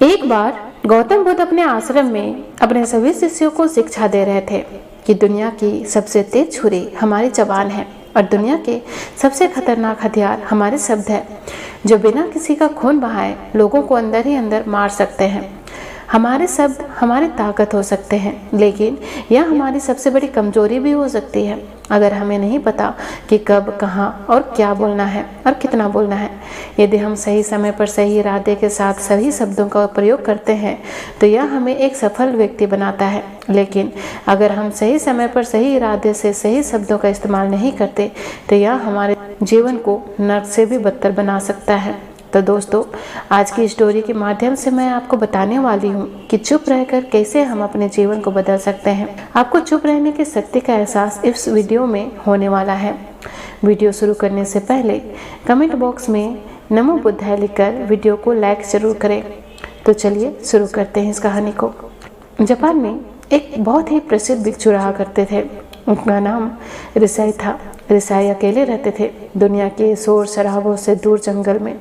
एक बार गौतम बुद्ध अपने आश्रम में अपने सभी शिष्यों को शिक्षा दे रहे थे कि दुनिया की सबसे तेज छुरी हमारी जबान है और दुनिया के सबसे खतरनाक हथियार हमारे शब्द है, जो बिना किसी का खून बहाए लोगों को अंदर ही अंदर मार सकते हैं। हमारे शब्द हमारी ताकत हो सकते हैं, लेकिन यह हमारी सबसे बड़ी कमजोरी भी हो सकती है अगर हमें नहीं पता कि कब, कहां और क्या बोलना है और कितना बोलना है। यदि हम सही समय पर सही इरादे के साथ सही शब्दों का प्रयोग करते हैं तो यह हमें एक सफल व्यक्ति बनाता है, लेकिन अगर हम सही समय पर सही इरादे से सही शब्दों का इस्तेमाल नहीं करते तो यह हमारे जीवन को नर्क से भी बदतर बना सकता है। तो दोस्तों, आज की स्टोरी के माध्यम से मैं आपको बताने वाली हूँ कि चुप रहकर कैसे हम अपने जीवन को बदल सकते हैं। आपको चुप रहने की शक्ति का एहसास इस वीडियो में होने वाला है। वीडियो शुरू करने से पहले कमेंट बॉक्स में नमो बुद्धाय लिखकर वीडियो को लाइक जरूर करें। तो चलिए शुरू करते हैं इस कहानी को। जापान में एक बहुत ही प्रसिद्ध भिक्षु रहा करते थे। उनका नाम रिसाई था। रिसाई अकेले रहते थे, दुनिया के शोर शराबों से दूर जंगल में।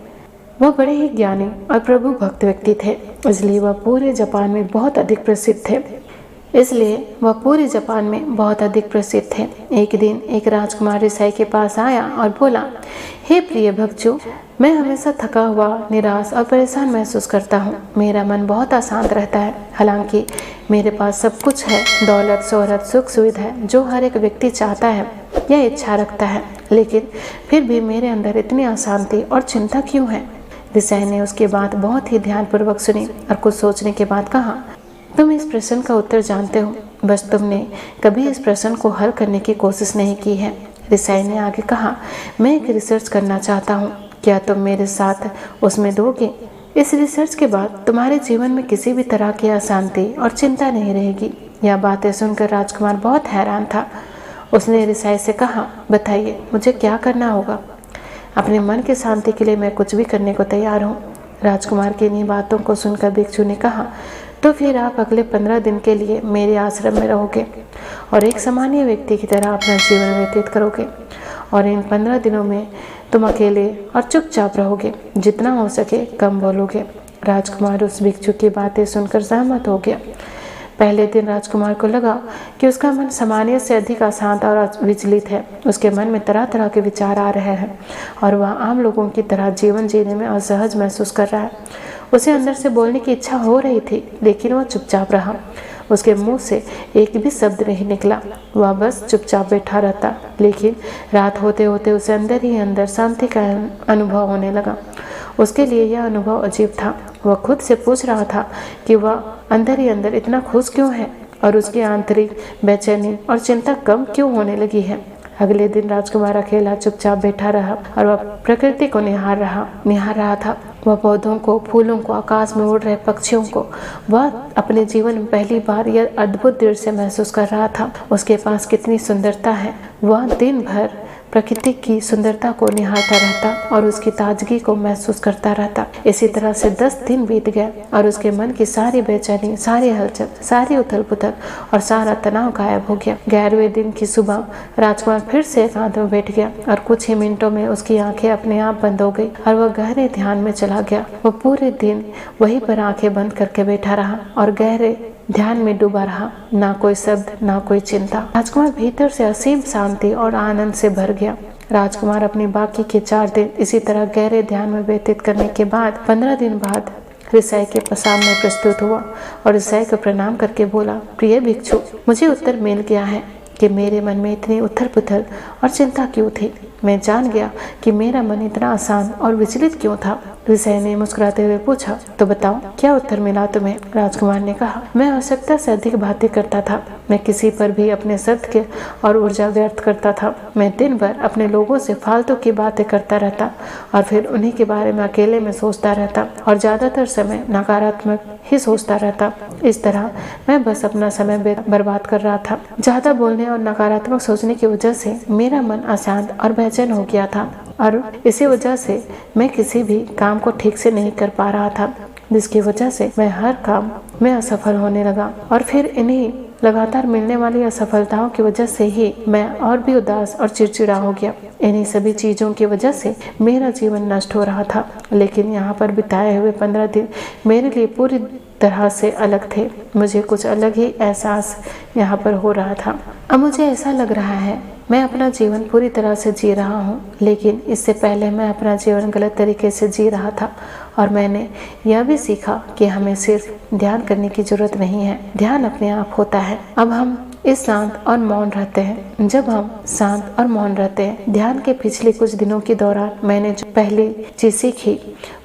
वह बड़े ही ज्ञानी और प्रभु भक्त व्यक्ति थे, इसलिए वह पूरे जापान में बहुत अधिक प्रसिद्ध थे। एक दिन एक राजकुमार रिसाई के पास आया और बोला, हे प्रिय भिक्षु, मैं हमेशा थका हुआ, निराश और परेशान महसूस करता हूँ। मेरा मन बहुत अशांत रहता है। हालांकि मेरे पास सब कुछ है, दौलत, शोहरत, सुख सुविधा जो हर एक व्यक्ति चाहता है या इच्छा रखता है, लेकिन फिर भी मेरे अंदर इतनी अशांति और चिंता क्यों है? रिसाई ने उसकी बात बहुत ही ध्यानपूर्वक सुनी और कुछ सोचने के बाद कहा, तुम इस प्रश्न का उत्तर जानते हो, बस तुमने कभी इस प्रश्न को हल करने की कोशिश नहीं की है। रिसाई ने आगे कहा, मैं एक रिसर्च करना चाहता हूँ, क्या तुम मेरे साथ उसमें दोगे? इस रिसर्च के बाद तुम्हारे जीवन में किसी भी तरह की अशांति और चिंता नहीं रहेगी। यह बातें सुनकर राजकुमार बहुत हैरान था। उसने रिसाई से कहा, बताइए मुझे क्या करना होगा? अपने मन की शांति के लिए मैं कुछ भी करने को तैयार हूँ। राजकुमार की इन्हीं बातों को सुनकर भिक्षु ने कहा, तो फिर आप अगले 15 दिन के लिए मेरे आश्रम में रहोगे और एक सामान्य व्यक्ति की तरह अपना जीवन व्यतीत करोगे, और इन 15 दिनों में तुम अकेले और चुपचाप रहोगे, जितना हो सके कम बोलोगे। राजकुमार उस भिक्षु की बातें सुनकर सहमत हो गया। पहले दिन राजकुमार को लगा कि उसका मन सामान्य से अधिक अशांत और विचलित है। उसके मन में तरह तरह के विचार आ रहे हैं और वह आम लोगों की तरह जीवन जीने में असहज महसूस कर रहा है। उसे अंदर से बोलने की इच्छा हो रही थी, लेकिन वह चुपचाप रहा। उसके मुंह से एक भी शब्द नहीं निकला, वह बस चुपचाप बैठा रहता। लेकिन रात होते होते उसे अंदर ही अंदर शांति का अनुभव होने लगा। उसके लिए यह अनुभव अजीब था। वह खुद से पूछ रहा था कि वह अंदर ही अंदर इतना खुश क्यों है और उसकी आंतरिक बेचैनी और चिंता कम क्यों होने लगी है। अगले दिन राजकुमार अकेला चुपचाप बैठा रहा और वह प्रकृति को निहार रहा था। वह पौधों को, फूलों को, आकाश में उड़ रहे पक्षियों को वह अपने जीवन में पहली बार यह अद्भुत दृश्य महसूस कर रहा था। उसके पास कितनी सुंदरता है। वह दिन भर प्रकृति की सुंदरता को निहारता रहता और उसकी ताजगी को महसूस करता रहता। इसी तरह से 10 दिन बीत गए और उसके मन की सारी बेचैनी, सारी हलचल, सारी उथल पुथल और सारा तनाव गायब हो गया। 11वें दिन की सुबह राजकुमार फिर से एकांत में बैठ गया और कुछ ही मिनटों में उसकी आंखें अपने आप बंद हो गई और वह गहरे ध्यान में चला गया। वह पूरे दिन वहीं पर आंखें बंद करके बैठा रहा और गहरे ध्यान में डूबा रहा। ना कोई शब्द, ना कोई चिंता। राजकुमार भीतर से असीम शांति और आनंद से भर गया। राजकुमार अपनी बाकी के 4 दिन इसी तरह गहरे ध्यान में व्यतीत करने के बाद 15 दिन बाद रिसाई के सामने प्रस्तुत हुआ और रिसाई को प्रणाम करके बोला, प्रिय भिक्षु, मुझे उत्तर मिल गया है कि मेरे मन में इतनी उथल पुथल और चिंता क्यों थी। मैं जान गया कि मेरा मन इतना अशांत और विचलित क्यों था। रिसाई ने मुस्कुराते हुए पूछा, तो बताओ क्या उत्तर मिला तुम्हें? राजकुमार ने कहा, मैं आवश्यकता से अधिक बातें करता था। मैं किसी पर भी अपने शब्द के और ऊर्जा व्यर्थ करता था। मैं दिन भर अपने लोगों से फालतू की बातें करता रहता और फिर उन्हीं के बारे में अकेले में सोचता रहता और ज्यादातर समय नकारात्मक ही सोचता रहता। इस तरह मैं बस अपना समय बर्बाद कर रहा था। ज्यादा बोलने और नकारात्मक सोचने की वजह से मेरा मन अशांत और बेचैन हो गया था और इसी वजह से मैं किसी भी काम को ठीक से नहीं कर पा रहा था, जिसकी वजह से मैं हर काम में असफल होने लगा और फिर इन्हीं लगातार मिलने वाली असफलताओं की वजह से ही मैं और भी उदास और चिड़चिड़ा हो गया। इन्हीं सभी चीजों की वजह से मेरा जीवन नष्ट हो रहा था, लेकिन यहाँ पर बिताए हुए 15 दिन मेरे लिए पूरी तरह से अलग थे। मुझे कुछ अलग ही एहसास यहाँ पर हो रहा था। अब मुझे ऐसा लग रहा है मैं अपना जीवन पूरी तरह से जी रहा हूँ, लेकिन इससे पहले मैं अपना जीवन गलत तरीके से जी रहा था। और मैंने यह भी सीखा कि हमें सिर्फ ध्यान करने की जरूरत नहीं है, ध्यान अपने आप होता है। अब हम इस शांत और मौन रहते हैं। जब हम शांत और मौन रहते हैं, ध्यान के पिछले कुछ दिनों के दौरान मैंने जो पहली चीज सीखी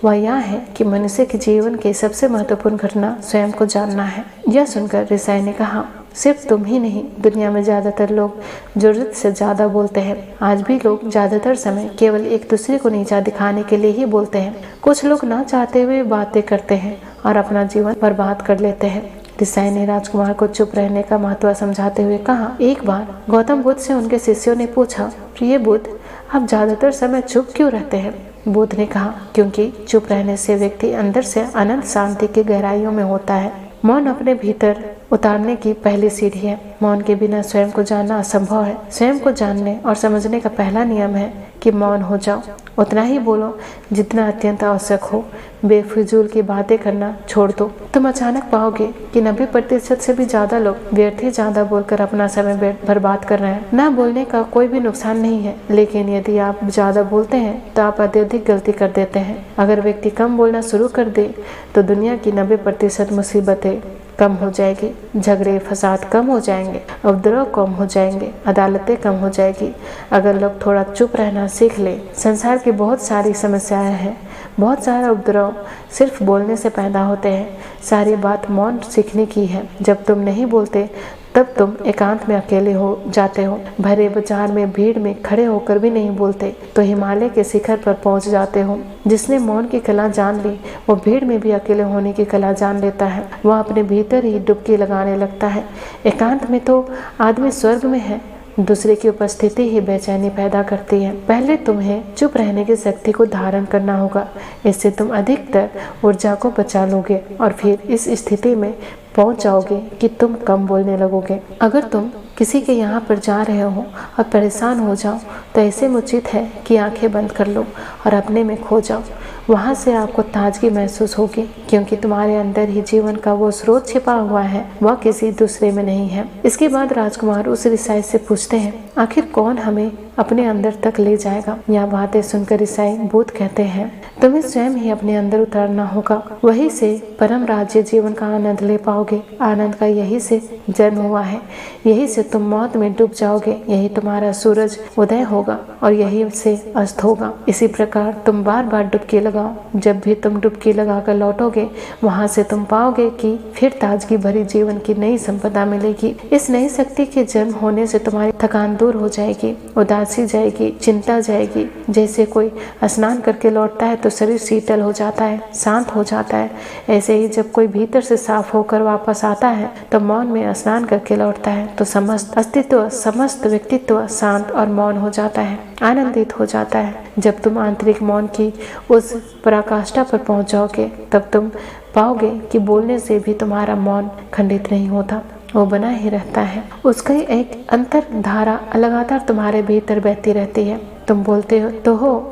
वह यह है कि मनुष्य के जीवन की सबसे महत्वपूर्ण घटना स्वयं को जानना है। यह सुनकर रिसाई ने कहा, सिर्फ तुम ही नहीं, दुनिया में ज्यादातर लोग जरूरत से ज्यादा बोलते हैं। आज भी लोग ज्यादातर समय केवल एक दूसरे को नीचा दिखाने के लिए ही बोलते हैं। कुछ लोग ना चाहते हुए बातें करते हैं और अपना जीवन बर्बाद कर लेते हैं। रिसाई ने राजकुमार को चुप रहने का महत्व समझाते हुए कहा, एक बार गौतम बुद्ध से उनके शिष्यों ने पूछा, प्रिय बुद्ध, आप ज्यादातर समय चुप क्यों रहते हैं? बुद्ध ने कहा, क्योंकि चुप रहने से व्यक्ति अंदर से अनंत शांति की गहराइयों में होता है। मौन अपने भीतर उतारने की पहली सीढ़ी है। मौन के बिना स्वयं को जानना असंभव है। स्वयं को जानने और समझने का पहला नियम है कि मौन हो जाओ। उतना ही बोलो जितना अत्यंत आवश्यक हो। बेफिजूल की बातें करना छोड़ दो। तुम अचानक पाओगे कि 90% से भी ज्यादा लोग व्यर्थ ही ज्यादा बोलकर अपना समय बर्बाद कर रहे हैं। ना बोलने का कोई भी नुकसान नहीं है, लेकिन यदि आप ज्यादा बोलते हैं तो आप अत्यधिक गलती कर देते हैं। अगर व्यक्ति कम बोलना शुरू कर दे तो दुनिया की 90% मुसीबतें कम हो जाएगी, झगड़े फसाद कम हो जाएंगे, उपद्रव कम हो जाएंगे, अदालतें कम हो जाएगी। अगर लोग थोड़ा चुप रहना सीख ले, संसार की बहुत सारी समस्याएं हैं, बहुत सारा उपद्रव सिर्फ बोलने से पैदा होते हैं। सारी बात मौन सीखने की है। जब तुम नहीं बोलते तब तुम एकांत में अकेले हो जाते हो। भरे बाजार में भीड़ में खड़े होकर भी नहीं बोलते तो हिमालय के शिखर पर पहुंच जाते हो। जिसने मौन की कला जान ली वो भीड़ में भी अकेले होने की कला जान लेता है। वह अपने भीतर ही डुबकी लगाने लगता है। एकांत में तो आदमी स्वर्ग में है। दूसरे की उपस्थिति ही बेचैनी पैदा करती है। पहले तुम्हें चुप रहने की शक्ति को धारण करना होगा। इससे तुम अधिकतर ऊर्जा को बचा लोगे और फिर इस स्थिति में पहुंच जाओगे कि तुम कम बोलने लगोगे। अगर तुम किसी के यहाँ पर जा रहे हो और परेशान हो जाओ तो ऐसे में उचित है कि आंखें बंद कर लो और अपने में खो जाओ। वहाँ से आपको ताजगी महसूस होगी, क्योंकि तुम्हारे अंदर ही जीवन का वो स्रोत छिपा हुआ है, वह किसी दूसरे में नहीं है। इसके बाद राजकुमार उस ईसाई से पूछते हैं, आखिर कौन हमें अपने अंदर तक ले जाएगा? यह बातें सुनकर ईसाई बुद्ध कहते हैं, तुम्हें स्वयं ही अपने अंदर उतारना होगा। वहीं से परम राज्य जीवन का आनंद ले पाओगे। आनंद का यही से जन्म हुआ है। यही से तुम मौत में डूब जाओगे। यही तुम्हारा सूरज उदय होगा और यही से अस्त होगा। इसी प्रकार तुम बार बार डुबकी लगाओ। जब भी तुम डुबकी लगाकर लौटोगे वहां से तुम पाओगे कि फिर ताजगी भरी जीवन की नई संपदा मिलेगी। इस नई शक्ति के जन्म होने से तुम्हारी थकान दूर हो जाएगी, उदासी जाएगी, चिंता जाएगी। जैसे कोई स्नान करके लौटता है तो शरीर शीतल हो जाता है, शांत हो जाता है। ऐसे ही जब कोई भीतर से साफ होकर वापस आता है तो मौन में स्नान करके लौटता है तो समस्त अस्तित्व, समस्त व्यक्तित्व शांत और मौन हो जाता है, आनंदित हो जाता है। जब तुम आंतरिक मौन की उस पराकाष्ठा पर पहुंच जाओगे तब तुम पाओगे कि बोलने से भी तुम्हारा मौन खंडित नहीं होता, वो बना ही रहता है। उसका एक अंतर धारा लगातार तुम्हारे भीतर बहती रहती है। तुम बोलते हो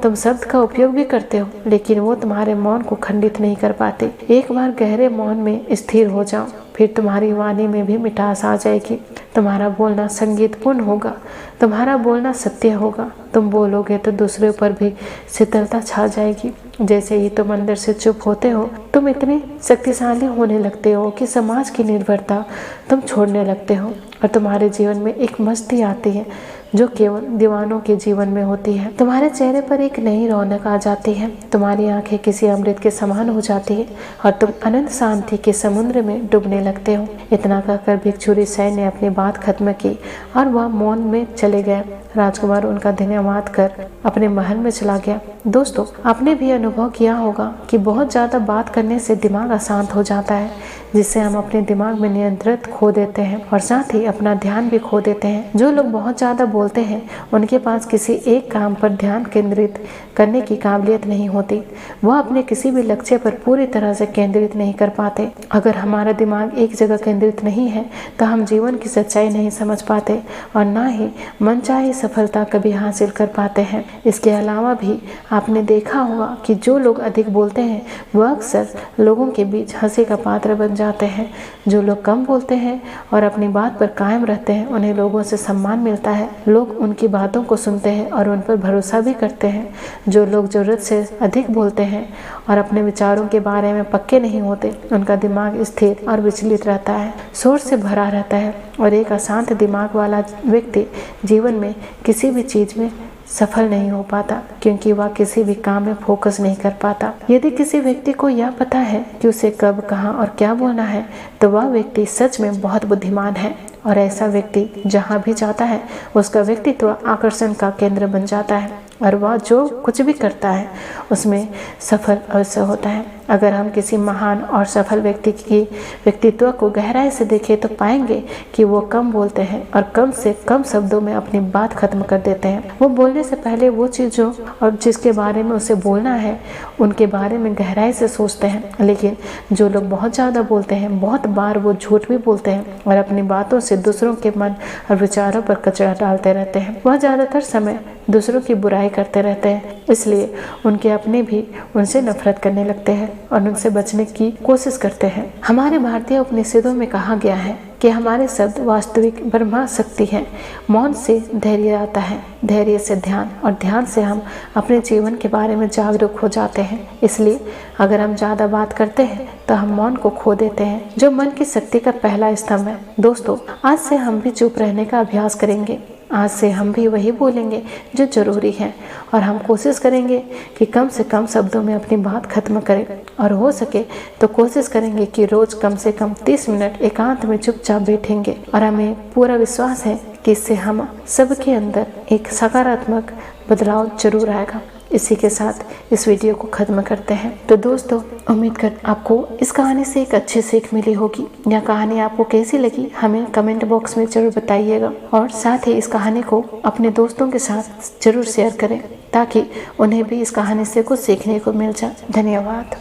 तुम शब्द का उपयोग भी करते हो, लेकिन वो तुम्हारे मौन को खंडित नहीं कर पाते। एक बार गहरे मौन में स्थिर हो जाओ, फिर तुम्हारी वाणी में भी मिठास आ जाएगी। तुम्हारा बोलना संगीतपूर्ण होगा, तुम्हारा बोलना सत्य होगा। तुम बोलोगे तो दूसरे पर भी शीतलता छा जाएगी। जैसे ही तुम अंदर से चुप होते हो तुम इतने शक्तिशाली होने लगते हो कि समाज की निर्भरता तुम छोड़ने लगते हो और तुम्हारे जीवन में एक मस्ती आती है जो केवल दीवानों के जीवन में होती है। तुम्हारे चेहरे पर एक नई रौनक आ जाती है, तुम्हारी आंखें किसी अमृत के समान हो जाती है और तुम अनंत शांति के समुद्र में डूबने लगते हो। इतना कहकर भिक्षु ऋषि ने अपनी बात खत्म की और वह मौन में चले गए। राजकुमार उनका धन्यवाद कर अपने महल में चला गया। दोस्तों, आपने भी अनुभव किया होगा कि बहुत ज्यादा बात करने से दिमाग अशांत हो जाता है, जिससे हम अपने दिमाग में नियंत्रण खो देते हैं और साथ ही अपना ध्यान भी खो देते हैं। जो लोग बहुत ज्यादा बोलते हैं उनके पास किसी एक काम पर ध्यान केंद्रित करने की काबिलियत नहीं होती। वह अपने किसी भी लक्ष्य पर पूरी तरह से केंद्रित नहीं कर पाते। अगर हमारा दिमाग एक जगह केंद्रित नहीं है तो हम जीवन की सच्चाई नहीं समझ पाते और ना ही मनचाही सफलता कभी हासिल कर पाते हैं। इसके अलावा भी आपने देखा होगा कि जो लोग अधिक बोलते हैं वह अक्सर लोगों के बीच हंसी का पात्र बन जाते हैं। जो लोग कम बोलते हैं और अपनी बात पर कायम रहते हैं उन्हें लोगों से सम्मान मिलता है। लोग उनकी बातों को सुनते हैं और उन पर भरोसा भी करते हैं। जो लोग जरूरत से अधिक बोलते हैं और अपने विचारों के बारे में पक्के नहीं होते उनका दिमाग स्थिर और विचलित रहता है, सोच से भरा रहता है और एक अशांत दिमाग वाला व्यक्ति जीवन में किसी भी चीज में सफल नहीं हो पाता क्योंकि वह किसी भी काम में फोकस नहीं कर पाता। यदि किसी व्यक्ति को यह पता है कि उसे कब, कहाँ और क्या बोलना है तो वह व्यक्ति सच में बहुत बुद्धिमान है और ऐसा व्यक्ति जहाँ भी जाता है उसका व्यक्तित्व आकर्षण का केंद्र बन जाता है और वह जो कुछ भी करता है उसमें सफल अवश्य होता है। अगर हम किसी महान और सफल व्यक्ति की व्यक्तित्व को गहराई से देखें तो पाएंगे कि वो कम बोलते हैं और कम से कम शब्दों में अपनी बात खत्म कर देते हैं। वो बोलने से पहले वो चीज़ों और जिसके बारे में उसे बोलना है उनके बारे में गहराई से सोचते हैं। लेकिन जो लोग बहुत ज़्यादा बोलते हैं, बहुत बार वो झूठ भी बोलते हैं और अपनी बातों से दूसरों के मन और विचारों पर कचरा डालते रहते हैं। वह ज़्यादातर समय दूसरों की बुराई करते रहते हैं, इसलिए उनके अपने भी उनसे नफरत करने लगते हैं और उनसे बचने की कोशिश करते हैं। हमारे भारतीय उपनिषदों में कहा गया है कि हमारे शब्द वास्तविक ब्रह्मा शक्ति है। मौन से धैर्य आता है, धैर्य से ध्यान और ध्यान से हम अपने जीवन के बारे में जागरूक हो जाते हैं। इसलिए अगर हम ज़्यादा बात करते हैं तो हम मौन को खो देते हैं जो मन की शक्ति का पहला स्तंभ है। दोस्तों, आज से हम भी चुप रहने का अभ्यास करेंगे। आज से हम भी वही बोलेंगे जो जरूरी है और हम कोशिश करेंगे कि कम से कम शब्दों में अपनी बात खत्म करें और हो सके तो कोशिश करेंगे कि रोज कम से कम 30 मिनट एकांत में चुपचाप बैठेंगे और हमें पूरा विश्वास है कि इससे हम सबके अंदर एक सकारात्मक बदलाव जरूर आएगा। इसी के साथ इस वीडियो को ख़त्म करते हैं। तो दोस्तों, उम्मीद कर आपको इस कहानी से एक अच्छी सीख मिली होगी। यह कहानी आपको कैसी लगी हमें कमेंट बॉक्स में जरूर बताइएगा और साथ ही इस कहानी को अपने दोस्तों के साथ जरूर शेयर करें ताकि उन्हें भी इस कहानी से कुछ सीखने को मिल जाए। धन्यवाद।